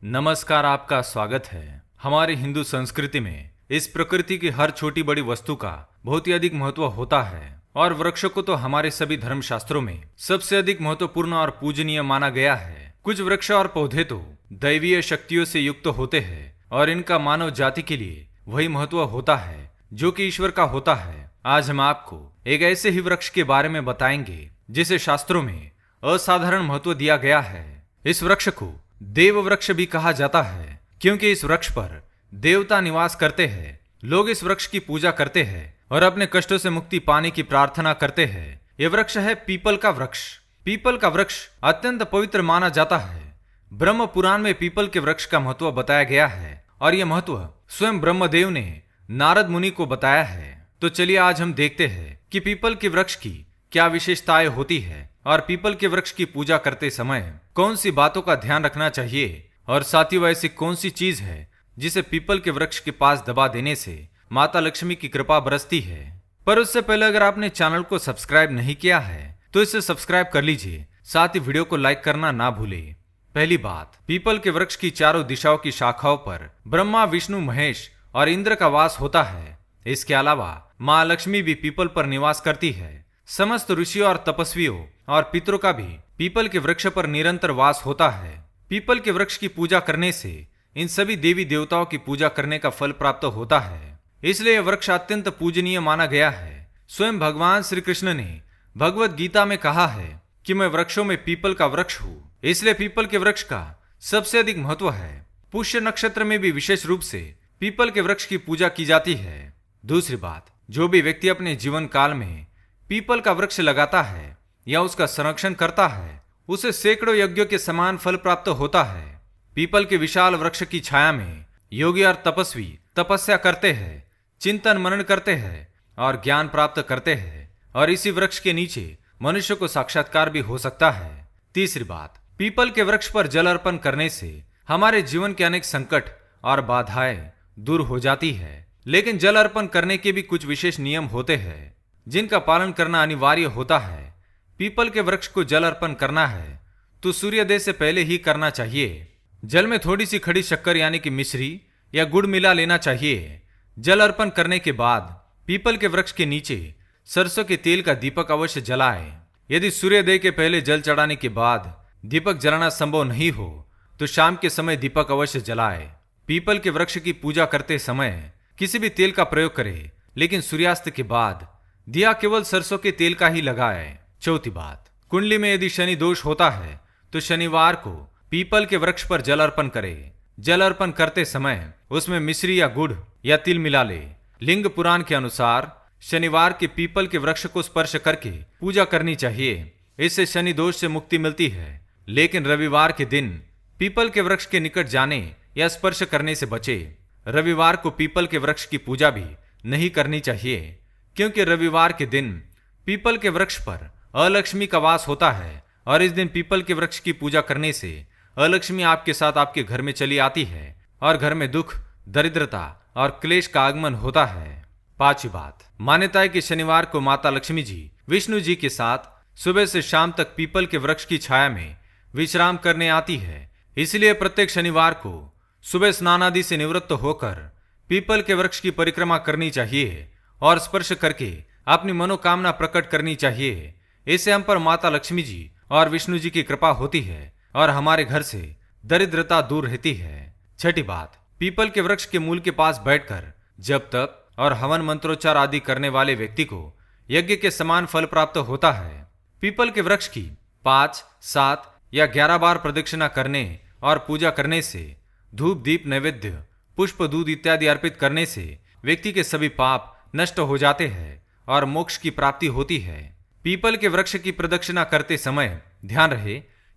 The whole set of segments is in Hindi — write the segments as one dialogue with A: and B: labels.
A: नमस्कार, आपका स्वागत है। हमारे हिंदू संस्कृति में इस प्रकृति की हर छोटी बड़ी वस्तु का बहुत ही अधिक महत्व होता है और वृक्षों को तो हमारे सभी धर्मशास्त्रों में सबसे अधिक महत्वपूर्ण और पूजनीय माना गया है। कुछ वृक्ष और पौधे तो दैवीय शक्तियों से युक्त होते हैं और इनका मानव जाति के लिए वही महत्व होता है जो कि ईश्वर का होता है। आज हम आपको एक ऐसे ही वृक्ष के बारे में बताएंगे जिसे शास्त्रों में असाधारण महत्व दिया गया है। इस वृक्ष को देव वृक्ष भी कहा जाता है क्योंकि इस वृक्ष पर देवता निवास करते हैं। लोग इस वृक्ष की पूजा करते हैं और अपने कष्टों से मुक्ति पाने की प्रार्थना करते हैं। यह वृक्ष है पीपल का वृक्ष। पीपल का वृक्ष अत्यंत पवित्र माना जाता है। ब्रह्म पुराण में पीपल के वृक्ष का महत्व बताया गया है और यह महत्व स्वयं ब्रह्मदेव ने नारद मुनि को बताया है। तो चलिए आज हम देखते हैं कि पीपल के वृक्ष की क्या विशेषताएं होती है और पीपल के वृक्ष की पूजा करते समय कौन सी बातों का ध्यान रखना चाहिए और साथियों ऐसी कौन सी चीज है जिसे पीपल के वृक्ष के पास दबा देने से माता लक्ष्मी की कृपा बरसती है। पर उससे पहले अगर आपने चैनल को सब्सक्राइब नहीं किया है तो इसे सब्सक्राइब कर लीजिए, साथ ही वीडियो को लाइक करना ना भूले। पहली बात, पीपल के वृक्ष की चारों दिशाओं की शाखाओं पर ब्रह्मा, विष्णु, महेश और इंद्र का वास होता है। इसके अलावा माँ लक्ष्मी भी पीपल पर निवास करती है। समस्त ऋषियों और तपस्वियों और पितरों का भी पीपल के वृक्ष पर निरंतर वास होता है। पीपल के वृक्ष की पूजा करने से इन सभी देवी देवताओं की पूजा करने का फल प्राप्त होता है, इसलिए यह वृक्ष अत्यंत पूजनीय माना गया है। स्वयं भगवान श्री कृष्ण ने भगवत गीता में कहा है कि मैं वृक्षों में पीपल का वृक्ष हूँ, इसलिए पीपल के वृक्ष का सबसे अधिक महत्व है। पुष्य नक्षत्र में भी विशेष रूप से पीपल के वृक्ष की पूजा की जाती है। दूसरी बात, जो भी व्यक्ति अपने जीवन काल में पीपल का वृक्ष लगाता है या उसका संरक्षण करता है उसे सैकड़ों यज्ञों के समान फल प्राप्त होता है। पीपल के विशाल वृक्ष की छाया में योगी और तपस्वी तपस्या करते हैं, चिंतन मनन करते हैं और ज्ञान प्राप्त करते हैं और इसी वृक्ष के नीचे मनुष्य को साक्षात्कार भी हो सकता है। तीसरी बात, पीपल के वृक्ष पर जल अर्पण करने से हमारे जीवन के अनेक संकट और बाधाएं दूर हो जाती है, लेकिन जल अर्पण करने के भी कुछ विशेष नियम होते हैं जिनका पालन करना अनिवार्य होता है। पीपल के वृक्ष को जल अर्पण करना है तो सूर्योदय से पहले ही करना चाहिए। जल में थोड़ी सी खड़ी शक्कर यानी कि मिश्री या गुड़ मिला लेना चाहिए। जल अर्पण करने के बाद पीपल के वृक्ष के नीचे सरसों के तेल का दीपक अवश्य जलाए। यदि सूर्योदय के पहले जल चढ़ाने के बाद दीपक जलाना संभव नहीं हो तो शाम के समय दीपक अवश्य जलाए। पीपल के वृक्ष की पूजा करते समय किसी भी तेल का प्रयोग करे, लेकिन सूर्यास्त के बाद दिया केवल सरसों के तेल का ही लगाए। चौथी बात, कुंडली में यदि शनि दोष होता है तो शनिवार को पीपल के वृक्ष पर जल अर्पण करे। जल अर्पण करते समय उसमें मिश्री या गुड़ या तिल मिला ले। लिंग पुराण के अनुसार शनिवार के पीपल के वृक्ष को स्पर्श करके पूजा करनी चाहिए, इससे शनि दोष से मुक्ति मिलती है। लेकिन रविवार के दिन पीपल के वृक्ष के निकट जाने या स्पर्श करने से बचे। रविवार को पीपल के वृक्ष की पूजा भी नहीं करनी चाहिए क्योंकि रविवार के दिन पीपल के वृक्ष पर अलक्ष्मी का वास होता है और इस दिन पीपल के वृक्ष की पूजा करने से अलक्ष्मी आपके साथ आपके घर में चली आती है और घर में दुख, दरिद्रता और क्लेश का आगमन होता है। पांचवी बात, मान्यता है कि शनिवार को माता लक्ष्मी जी विष्णु जी के साथ सुबह से शाम तक पीपल के वृक्ष की छाया में विश्राम करने आती है, इसलिए प्रत्येक शनिवार को सुबह स्नान आदि से निवृत्त होकर पीपल के वृक्ष की परिक्रमा करनी चाहिए और स्पर्श करके अपनी मनोकामना प्रकट करनी चाहिए। इससे हम पर माता लक्ष्मी जी और विष्णु जी की कृपा होती है और हमारे घर से दरिद्रता दूर रहती है। छठी बात, पीपल के वृक्ष के मूल के पास बैठकर जप तप और हवन मंत्रोच्चार आदि करने वाले व्यक्ति को यज्ञ के समान फल प्राप्त होता है। पीपल के वृक्ष की 5, 7 या 11 बार प्रदक्षिणा करने और पूजा करने से, धूप दीप नैवेद्य पुष्प दूध इत्यादि अर्पित करने से व्यक्ति के सभी पाप नष्ट हो जाते हैं और मोक्ष की प्राप्ति होती है। पीपल के वृक्ष की प्रदक्षिणा करते समय ध्यान रहे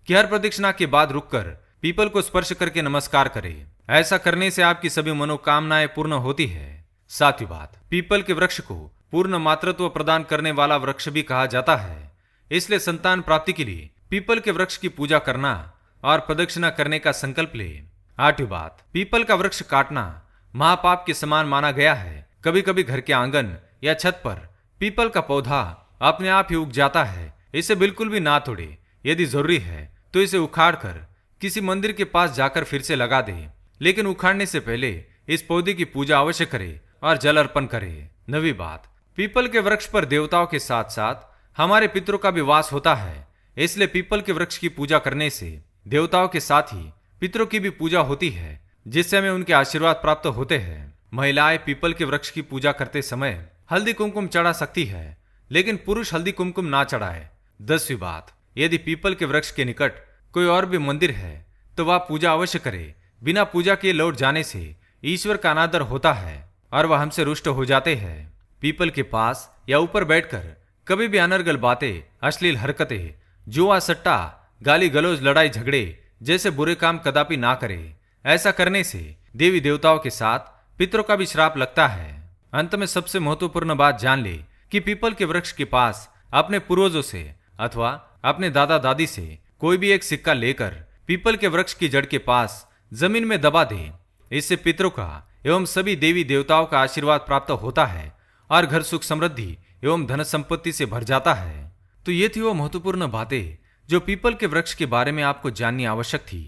A: कि हर प्रदक्षिणा के बाद रुककर पीपल को स्पर्श करके नमस्कार करें। ऐसा करने से आपकी सभी मनोकामनाएं पूर्ण होती है। सातवीं बात, पीपल के वृक्ष को पूर्ण मातृत्व प्रदान करने वाला वृक्ष भी कहा जाता है, इसलिए संतान प्राप्ति के लिए पीपल के वृक्ष की पूजा करना और प्रदक्षिणा करने का संकल्प ले। आठवीं बात, पीपल का वृक्ष काटना महापाप के समान माना गया है। कभी कभी घर के आंगन या छत पर पीपल का पौधा अपने आप ही उग जाता है, इसे बिल्कुल भी ना तोड़े। यदि जरूरी है तो इसे उखाड़कर किसी मंदिर के पास जाकर फिर से लगा दे, लेकिन उखाड़ने से पहले इस पौधे की पूजा अवश्य करे और जल अर्पण करे। 9वीं बात, पीपल के वृक्ष पर देवताओं के साथ साथ हमारे पितरों का भी वास होता है, इसलिए पीपल के वृक्ष की पूजा करने से देवताओं के साथ ही पितरों की भी पूजा होती है, जिससे हमें उनके आशीर्वाद प्राप्त होते हैं। महिलाएं पीपल के वृक्ष की पूजा करते समय हल्दी कुमकुम चढ़ा सकती है, लेकिन पुरुष हल्दी कुमकुम ना चढ़ाए। 10वीं बात, यदि पीपल के वृक्ष के निकट कोई और भी मंदिर है तो वह पूजा अवश्य करे। बिना पूजा के लौट जाने से ईश्वर का अनादर होता है और वह हमसे रुष्ट हो जाते हैं। पीपल के पास या ऊपर बैठकर कभी भी अनर्गल बातें, अश्लील हरकतें, जुआ सट्टा, गाली गलौज, लड़ाई झगड़े जैसे बुरे काम कदापि ना करे। ऐसा करने से देवी देवताओं के साथ पितरों का भी श्राप लगता है। अंत में सबसे महत्वपूर्ण बात जान ले कि पीपल के वृक्ष के पास अपने पूर्वजों से अथवा अपने दादा दादी से कोई भी एक सिक्का लेकर पीपल के वृक्ष की जड़ के पास जमीन में दबा दे। इससे पितरों का एवं सभी देवी देवताओं का आशीर्वाद प्राप्त होता है और घर सुख समृद्धि एवं धन संपत्ति से भर जाता है। तो ये थी वो महत्वपूर्ण बातें जो पीपल के वृक्ष के बारे में आपको जाननी आवश्यक थी।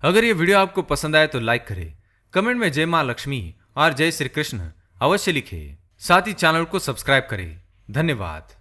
A: अगर ये वीडियो आपको पसंद आए तो लाइक करें, कमेंट में जय मां लक्ष्मी और जय श्री कृष्ण अवश्य लिखें। साथ ही चैनल को सब्सक्राइब करें। धन्यवाद।